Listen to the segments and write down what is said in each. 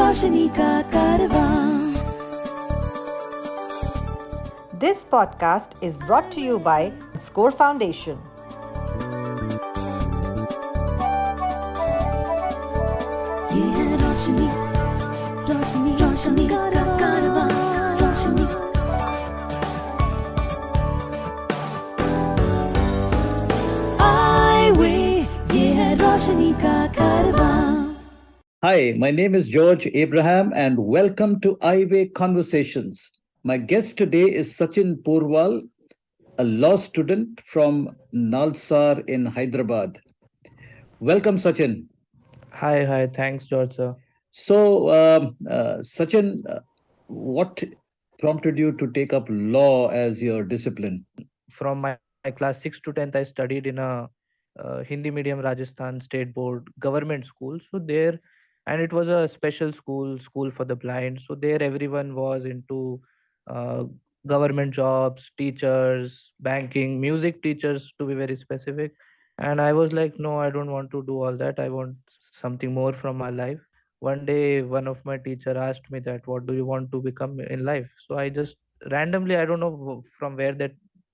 रोशनी का कारवां। This podcast is brought to you by Score Foundation. ये है रोशनी, रोशनी, रोशनी का कारवां, रोशनी। Eyeway, ये है रोशनी का कारवां। Hi, my name is George Abraham and welcome to Eyeway Conversations. My guest today is Sachin Porwal, a law student from NALSAR in Hyderabad. Welcome, Sachin. Hi. Thanks, George, sir. So, Sachin, what prompted you to take up law as your discipline? From my class 6 to 10th, I studied in a Hindi medium Rajasthan State Board government school. So there, and it was a special school for the blind. So there, everyone was into uh, government jobs, teachers, banking, music teachers, to be very specific. And I was like, no, I don't want to do all that. I want something more from my life. One day, one of my teacher asked me that, what do you want to become in life? So I just randomly, I don't know from where that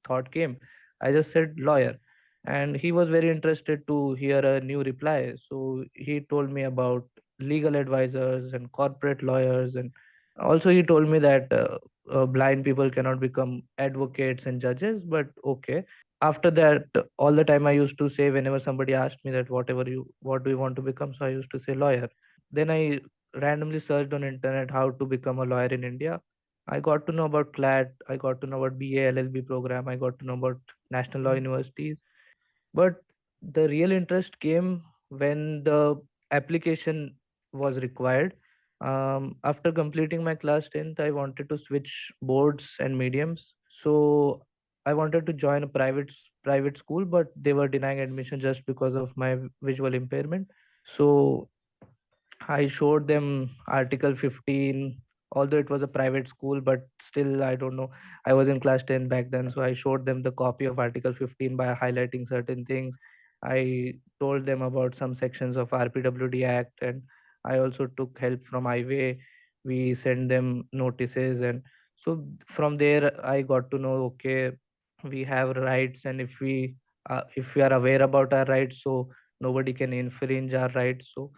thought came. I just said lawyer, and he was very interested to hear a new reply. So he told me about legal advisors and corporate lawyers, and also he told me that blind people cannot become advocates and judges. But okay. After that, all the time I used to say, whenever somebody asked me that what do you want to become, so I used to say lawyer. Then I randomly searched on internet how to become a lawyer in India. I got to know about CLAT, I got to know about BA LLB program, I got to know about national law universities. But the real interest came when the application was required. After completing my class 10th, I wanted to switch boards and mediums. So I wanted to join a private school, but they were denying admission just because of my visual impairment. So I showed them Article 15, although it was a private school, but still, I don't know. I was in class 10 back then, so I showed them the copy of Article 15 by highlighting certain things. I told them about some sections of RPWD Act, and I also took help from Eyeway. We sent them notices, and so from there, I got to know, okay, we have rights, and if we are aware about our rights, so nobody can infringe our rights. So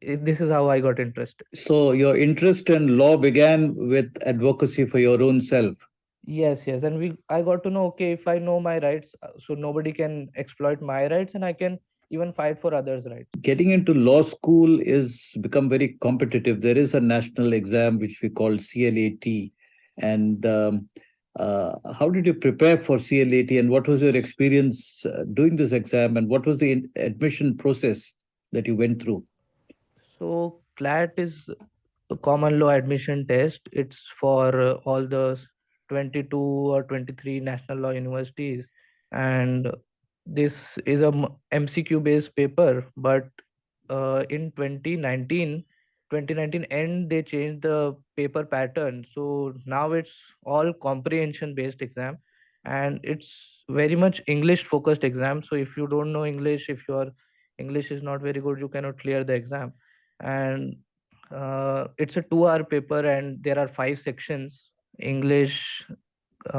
this is how I got interested. So, your interest in law began with advocacy for your own self. Yes, and I got to know, okay, if I know my rights, so nobody can exploit my rights, and I can even fight for others' rights. Getting into law school is become very competitive. There is a national exam which we call CLAT. And how did you prepare for CLAT, and what was your experience doing this exam, and what was the admission process that you went through? So CLAT is a common law admission test. It's for all the 22 or 23 national law universities, and this is a MCQ based paper. But in 2019 end, they changed the paper pattern. So now it's all comprehension based exam, and it's very much English focused exam. So if you don't know English, if your English is not very good, you cannot clear the exam. And it's a 2 hour paper, and there are 5 sections: English,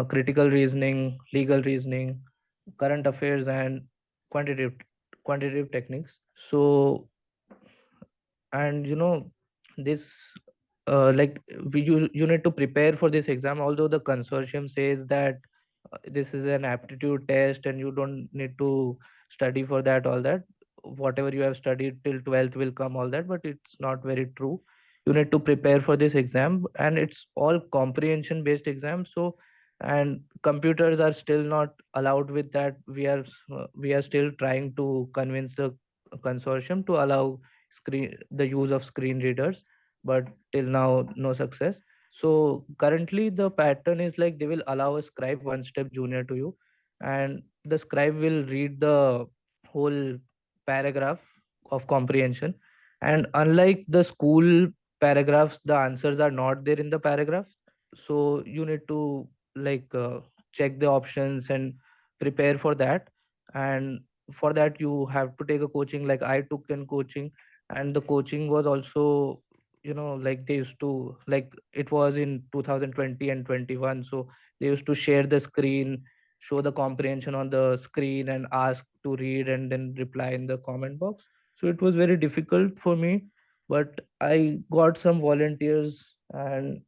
critical reasoning, legal reasoning, current affairs, and quantitative quantitative techniques. So, and this you need to prepare for this exam, although the consortium says that this is an aptitude test and you don't need to study for that, all that. Whatever you have studied till 12th will come, all that, but it's not very true. You need to prepare for this exam, and it's all comprehension based exam. So, and computers are still not allowed with that. We are still trying to convince the consortium to allow the use of screen readers, but till now no success. So currently the pattern is like they will allow a scribe one step junior to you, and the scribe will read the whole paragraph of comprehension. And unlike the school paragraphs, the answers are not there in the paragraph. So you need to check the options and prepare for that. And for that you have to take a coaching, like I took in coaching. And the coaching was also like they used to, like it was in 2020 and 21, so they used to share the screen, show the comprehension on the screen and ask to read and then reply in the comment box. So it was very difficult for me, but I got some volunteers, and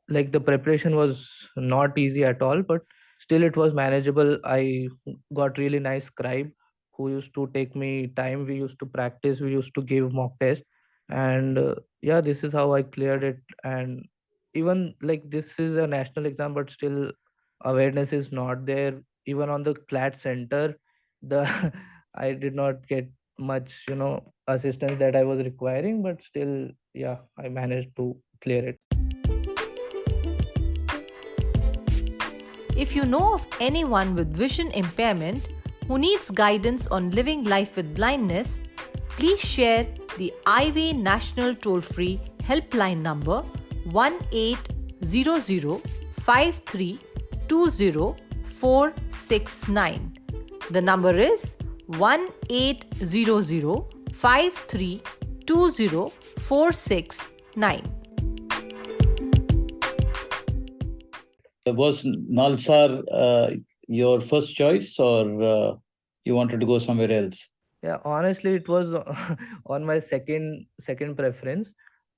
like the preparation was not easy at all, but still it was manageable. I got really nice scribe who used to take me time. We used to practice, we used to give mock tests, and yeah, this is how I cleared it. And even like this is a national exam, but still awareness is not there. Even on the CLAT center, the I did not get much assistance that I was requiring, but still, yeah, I managed to clear it. If you know of anyone with vision impairment who needs guidance on living life with blindness, please share the Eyeway National Toll-Free Helpline number 1800-5320-469. The number is 1800-5320-469. Was NALSAR your first choice, or you wanted to go somewhere else? Yeah, honestly, it was on my second preference,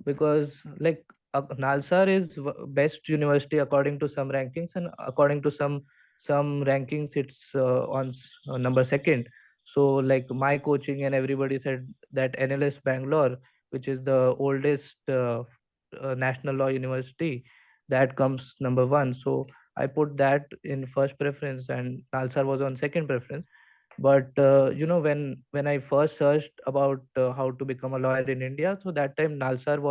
because like NALSAR is best university according to some rankings, and according to some rankings, it's on number second. So like my coaching and everybody said that NLS Bangalore, which is the oldest national law university, that comes number one. So I put that in first preference, and NALSAR was on second preference. But when I first searched about how to become a lawyer in India, so that time NALSAR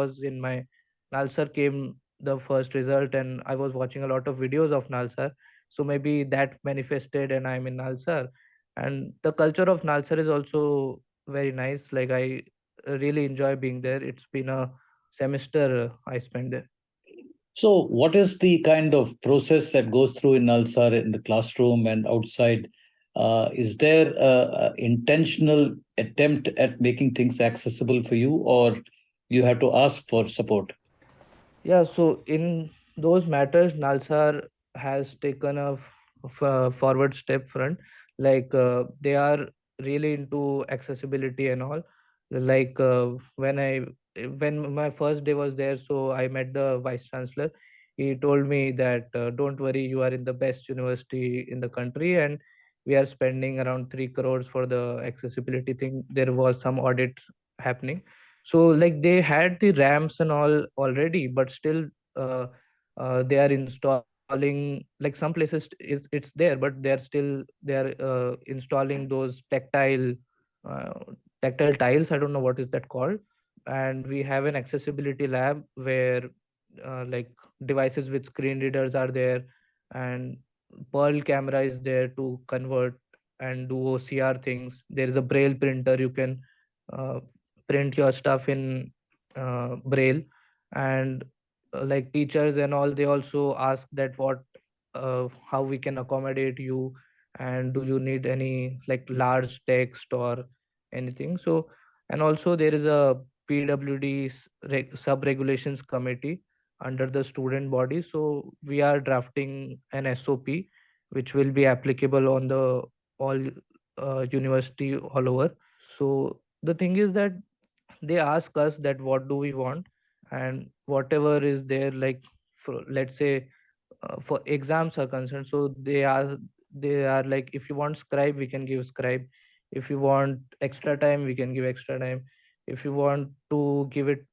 came the first result, and I was watching a lot of videos of NALSAR. So maybe that manifested, and I'm in NALSAR. And the culture of NALSAR is also very nice. Like I really enjoy being there. It's been a semester I spent there. So, what is the kind of process that goes through in NALSAR in the classroom and outside? Is there a intentional attempt at making things accessible for you, or you have to ask for support? Yeah, so in those matters, NALSAR has taken a forward step front. Like they are really into accessibility and all. Like when my first day was there, so I met the vice chancellor. He told me that don't worry, you are in the best university in the country, and we are spending around 3 crores for the accessibility thing. There was some audit happening, so like they had the ramps and all already, but still uh, they are installing, like some places it's there, but they are installing those uh, tactile tiles. I don't know what is that called. And we have an accessibility lab where like devices with screen readers are there, and pearl camera is there to convert and do OCR things. There is a braille printer, you can uh, print your stuff in braille. And like teachers and all, they also ask that what how we can accommodate you, and do you need any like large text or anything. So, and also there is a PWD sub regulations committee under the student body, so we are drafting an SOP which will be applicable on the all university all over. So the thing is that they ask us that what do we want, and whatever is there, like for, let's say for exams are concerned, so they are like, if you want scribe we can give scribe, if you want extra time we can give extra time, if you want to give it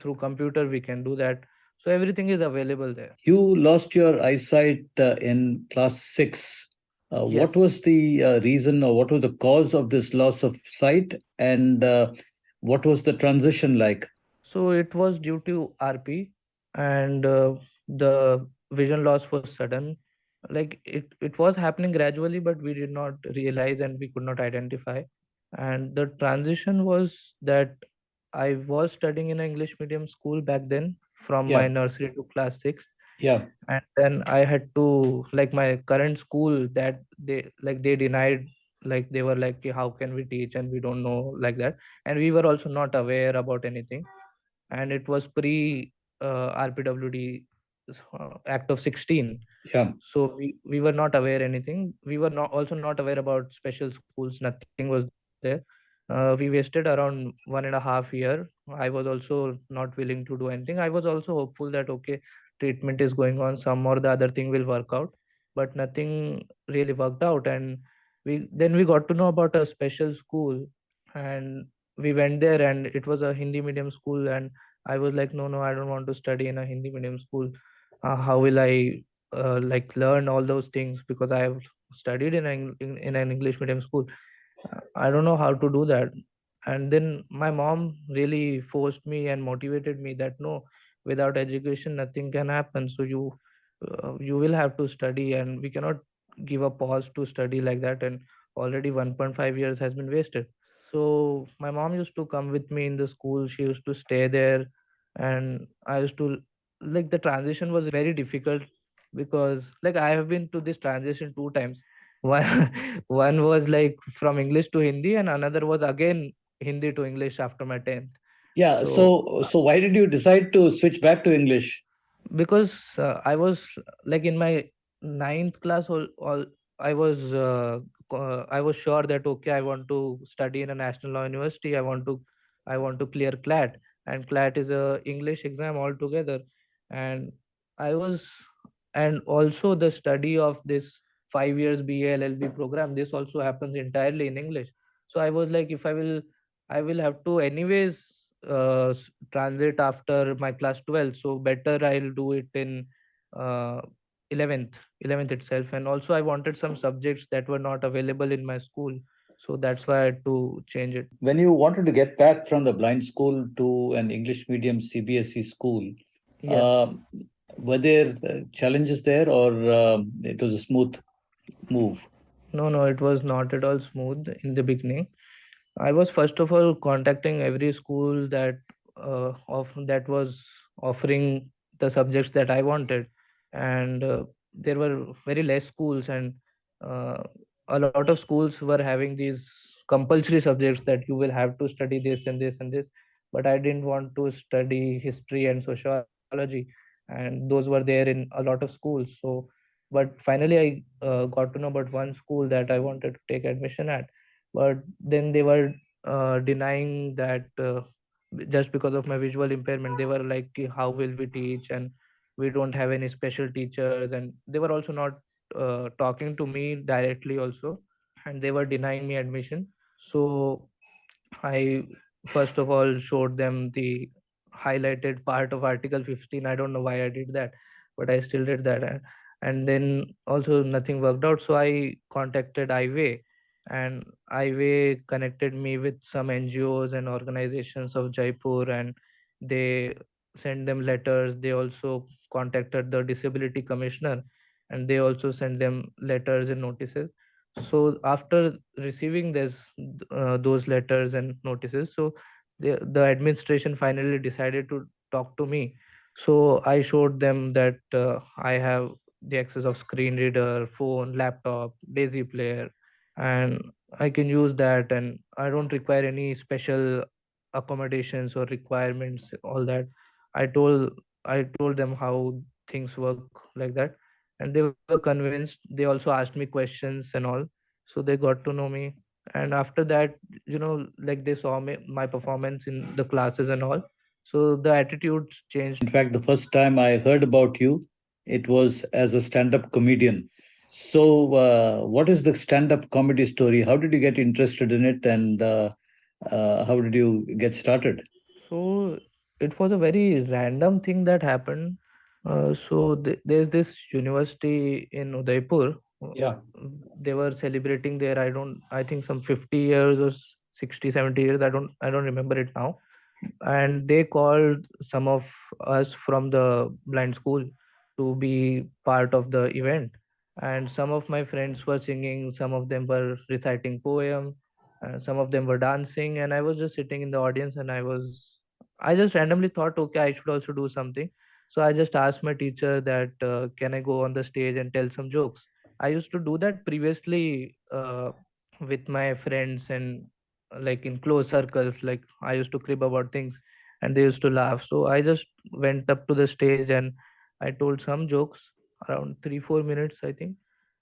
through computer we can do that. So everything is available there. You lost your eyesight in class 6. What Yes. was the reason, or what was the cause of this loss of sight, and what was the transition like? So it was due to RP, and the vision loss was sudden. Like it was happening gradually, but we did not realize and we could not identify. And the transition was that I was studying in an English medium school back then, from Yeah, my nursery to class 6. yeah. And then I had to, like my current school, that they denied, like they were like, "Ki, how can we teach and we don't know," like that. And we were also not aware about anything. and it was pre RPWD Act of 16. Yeah. So we were not aware anything. We were not also not aware about special schools. Nothing was there. We wasted around 1.5 year. I was also not willing to do anything. I was also hopeful that okay, treatment is going on, some or the other thing will work out, but nothing really worked out. And we got to know about a special school, and we went there, and it was a Hindi medium school. And I was like, no, I don't want to study in a Hindi medium school. How will I like learn all those things, because I have studied in an English medium school. I don't know how to do that. And then my mom really forced me and motivated me that no, without education nothing can happen. So you will have to study, and we cannot give a pause to study like that. And already 1.5 years has been wasted. So my mom used to come with me in the school. She used to stay there, and I used to like the transition was very difficult, because like I have been to this transition two times. One one was like from English to Hindi, and another was again Hindi to English after my 10th. Yeah. So So why did you decide to switch back to English? because I was like in my ninth class, all I was sure that okay, I want to study in a national law university. I want to clear CLAT, and CLAT is a English exam altogether. And I was and also the study of this 5 years BA LLB program, this also happens entirely in English. So I was like, if I will have to anyways transit after my class 12, so better I'll do it in uh, 11th itself. And also I wanted some subjects that were not available in my school, so that's why I had to change it. When you wanted to get back from the blind school to an English medium CBSE school, Yes. uh, were there challenges there, or it was a smooth move? No, it was not at all smooth in the beginning. I was first of all contacting every school that was offering the subjects that I wanted, and there were very less schools, and uh, a lot of schools were having these compulsory subjects that you will have to study this and this and this. But I didn't want to study history and sociology, and those were there in a lot of schools. So, but finally I got to know about one school that I wanted to take admission at, but then they were denying that just because of my visual impairment. They were like, "Ki, how will we teach, and we don't have any special teachers." And they were also not talking to me directly also, and they were denying me admission. So I first of all showed them the highlighted part of Article 15. I don't know why I did that, but I still did that. And then also nothing worked out. So I contacted Eyeway, and Eyeway connected me with some NGOs and organizations of Jaipur, and they sent them letters. They also contacted the Disability Commissioner, and they also sent them letters and notices. So after receiving those letters and notices, so the administration finally decided to talk to me. So I showed them that I have the access of screen reader, phone, laptop, Daisy player, and I can use that, and I don't require any special accommodations or requirements, all that. I told them how things work like that, and they were convinced. They also asked me questions and all, so they got to know me. And after that, like they saw my performance in the classes and all, so the attitudes changed. In fact, the first time I heard about you, it was as a stand-up comedian. So, what is the stand-up comedy story? How did you get interested in it, and how did you get started? So it was a very random thing that happened. So there's this university in Udaipur. Yeah. They were celebrating there. I think some 50 years or 60, 70 years. I don't remember it now. And they called some of us from the blind school to be part of the event. And some of my friends were singing, some of them were reciting poem, some of them were dancing, and I was just sitting in the audience, and I just randomly thought, okay, I should also do something. So I just asked my teacher that can I go on the stage and tell some jokes. I used to do that previously with my friends, and like in close circles, like I used to crib about things, and they used to laugh. So I just went up to the stage and I told some jokes around 3-4 minutes, I think.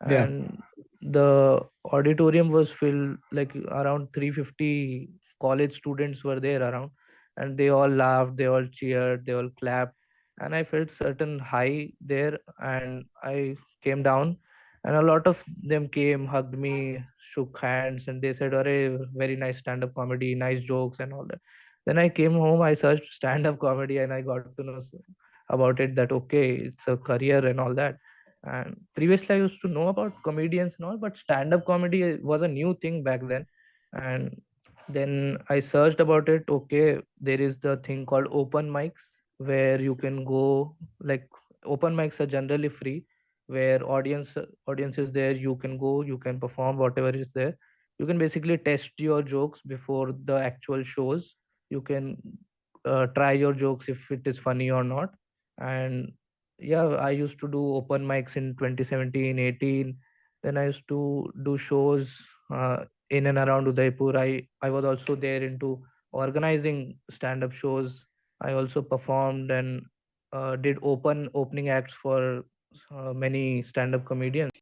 Yeah. And the auditorium was filled, like around 350 college students were there around, and they all laughed, they all cheered, they all clapped, and I felt certain high there. And I came down, and a lot of them came, hugged me, shook hands, and they said, "Arey, very nice stand-up comedy, nice jokes," and all that. Then I came home, I searched stand-up comedy, and I got to know about it, that okay, it's a career and all that. And previously I used to know about comedians and all, but stand-up comedy was a new thing back then. And then I searched about it. Okay, there is the thing called open mics, where you can go, like, open mics are generally free, where audience is there, you can go, you can perform whatever is there. You can basically test your jokes before the actual shows. You can try your jokes if it is funny or not. And yeah, I used to do open mics in 2017, 18. Then I used to do shows in and around Udaipur. I was also there into organizing stand up shows. I also performed and did opening acts for many stand up comedians.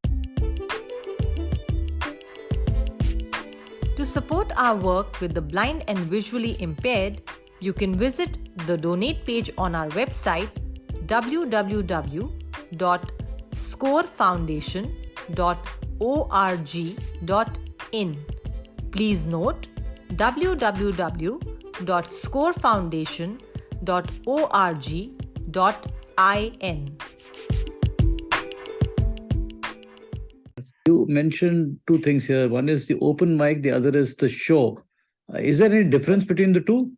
To support our work with the blind and visually impaired, you can visit the donate page on our website www.scorefoundation.org.in. Please note www.scorefoundation.org.in. You mentioned two things here. One is the open mic, the other is the show. Is there any difference between the two?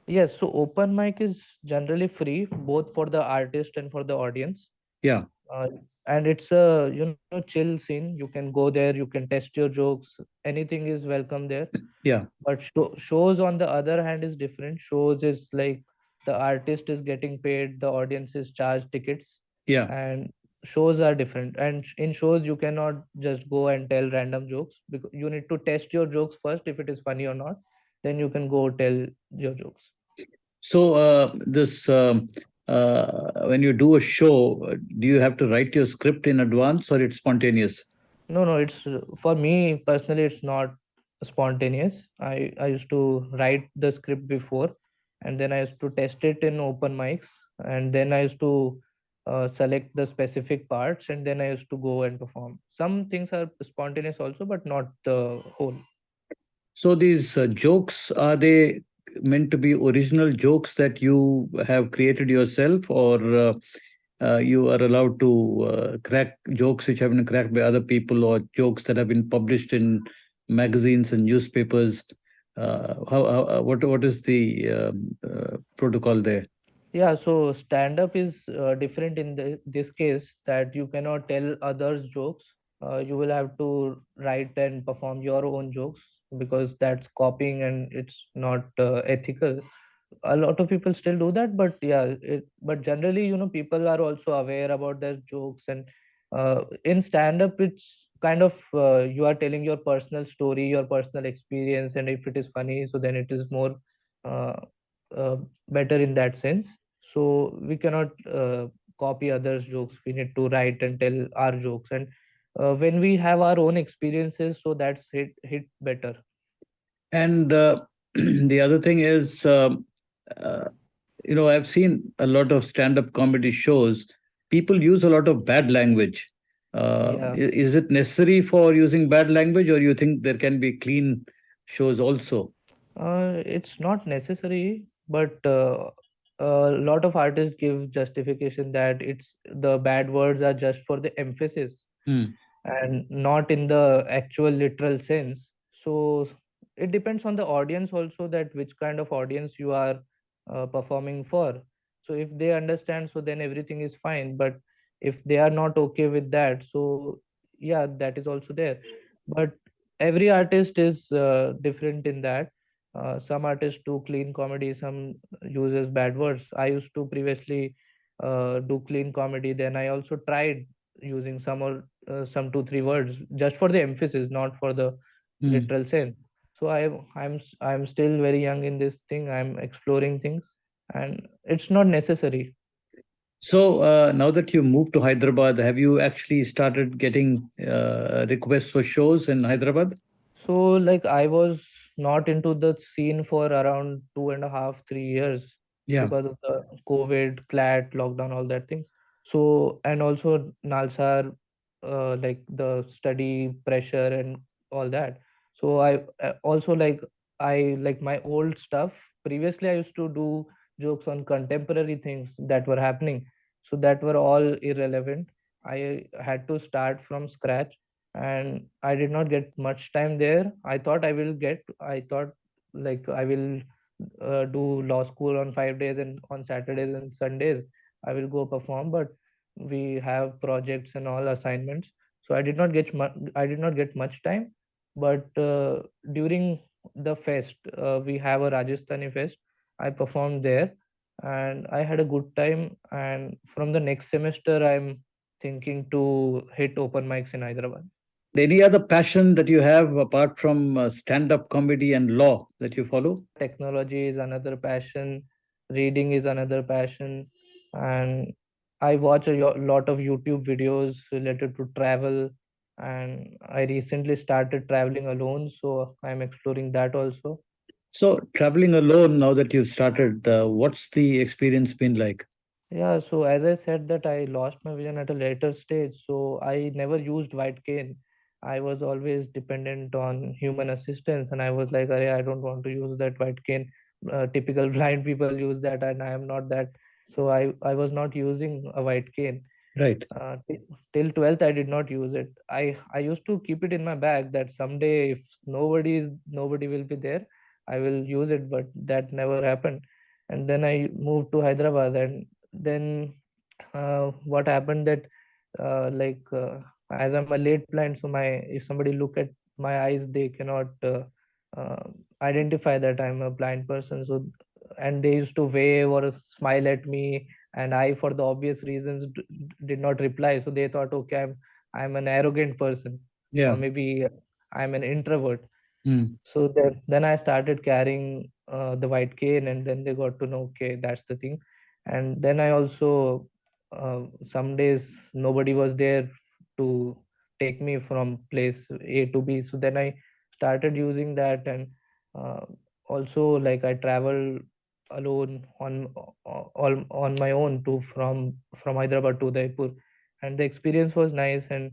Yes, so open mic is generally free both for the artist and for the audience. Yeah. uh, and it's a chill scene. You can go there, you can test your jokes, anything is welcome there. Yeah. But shows on the other hand is different. Shows is like the artist is getting paid, the audience is charged tickets. Yeah. And shows are different. And in shows you cannot just go and tell random jokes, because you need to test your jokes first if it is funny or not, then you can go tell your jokes. So this when you do a show, do you have to write your script in advance or it's spontaneous? No, no, it's for me personally, it's not spontaneous. I used to write the script before, and then I used to test it in open mics, and then I used to select the specific parts, and then I used to go and perform. Some things are spontaneous also, but not the whole. So these jokes, are they meant to be original jokes that you have created yourself, or you are allowed to crack jokes which have been cracked by other people, or jokes that have been published in magazines and newspapers? What is the protocol there? Yeah, so stand up is different in this case, that you cannot tell others jokes. You will have to write and perform your own jokes, because that's copying and it's not ethical. A lot of people still do that, but yeah, but generally, people are also aware about their jokes. And in stand up, it's kind of you are telling your personal story, your personal experience, and if it is funny, so then it is more uh, uh, better in that sense. So we cannot copy others jokes, we need to write and tell our jokes. And when we have our own experiences, so that's hit better. And the other thing is, uh, I've seen a lot of stand-up comedy shows. People use a lot of bad language. Yeah. Is it necessary for using bad language, or you think there can be clean shows also? It's not necessary, but a lot of artists give justification that it's the bad words are just for the emphasis Hmm. and not in the actual literal sense. So it depends on the audience also, that which kind of audience you are performing for. So if they understand, so then everything is fine. But if they are not okay with that, so yeah, that is also there. But every artist is different in that. Some artists do clean comedy, some uses bad words. I used to previously do clean comedy, then I also tried using some 2-3 words just for the emphasis, not for the Hmm. literal sense. So I'm still very young in this thing. I'm exploring things, and it's not necessary. So now that you moved to Hyderabad, have you actually started getting requests for shows in Hyderabad? So like I was not into the scene for around 2.5 3 years Yeah. because of the COVID, CLAT, lockdown, all that things. So and also NALSAR, like the study pressure and all that. So I also I like my old stuff. Previously, I used to do jokes on contemporary things that were happening. So that were all irrelevant. I had to start from scratch, and I did not get much time there. I thought like I will do law school on 5 days, and on Saturdays and Sundays I will go perform. But we have projects and all assignments, so I did not get much time. But during the fest, we have a Rajasthani fest. I performed there, and I had a good time. And from the next semester, I'm thinking to hit open mics in Hyderabad. Any other passion that you have apart from stand-up comedy and law that you follow? Technology is another passion, reading is another passion, and I watch a lot of YouTube videos related to travel. And I recently started traveling alone, so I'm exploring that also. So traveling alone now that you've started, what's the experience been like? Yeah, so as I said that I lost my vision at a later stage, so I never used white cane. I was always dependent on human assistance, and I was like, I don't want to use that white cane. Typical blind people use that, and I am not that. So I was not using a white cane. Right. Till 12th, I did not use it. I used to keep it in my bag that someday if nobody will be there, I will use it, but that never happened. And then I moved to Hyderabad, and then what happened that as I'm a late blind, so my if somebody look at my eyes, they cannot uh, identify that I'm a blind person. So and they used to wave or smile at me, and I, for the obvious reasons, did not reply. So they thought, okay, I'm an arrogant person, or Yeah. maybe I'm an introvert. Mm. So then I started carrying the white cane, and then they got to know, okay, that's the thing. And then I also some days nobody was there to take me from place A to B. So then I started using that, and uh, also like I traveled alone on my own to from Hyderabad to Udaipur, and the experience was nice. And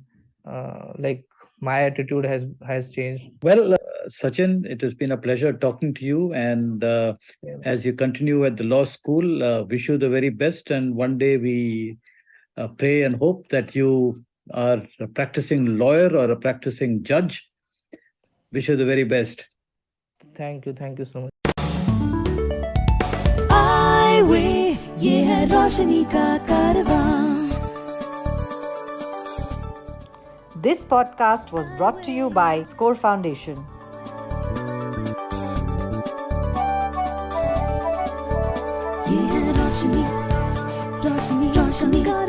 like my attitude has changed. Well, Sachin, it has been a pleasure talking to you. And Yeah. as you continue at the law school, wish you the very best. And one day we pray and hope that you are a practicing lawyer or a practicing judge. Wish you the very best. Thank you so much. Highway, ये है रोशनी का कारवां. This podcast was brought to you by Score Foundation. ये है रोशनी, रोशनी, रोशनी का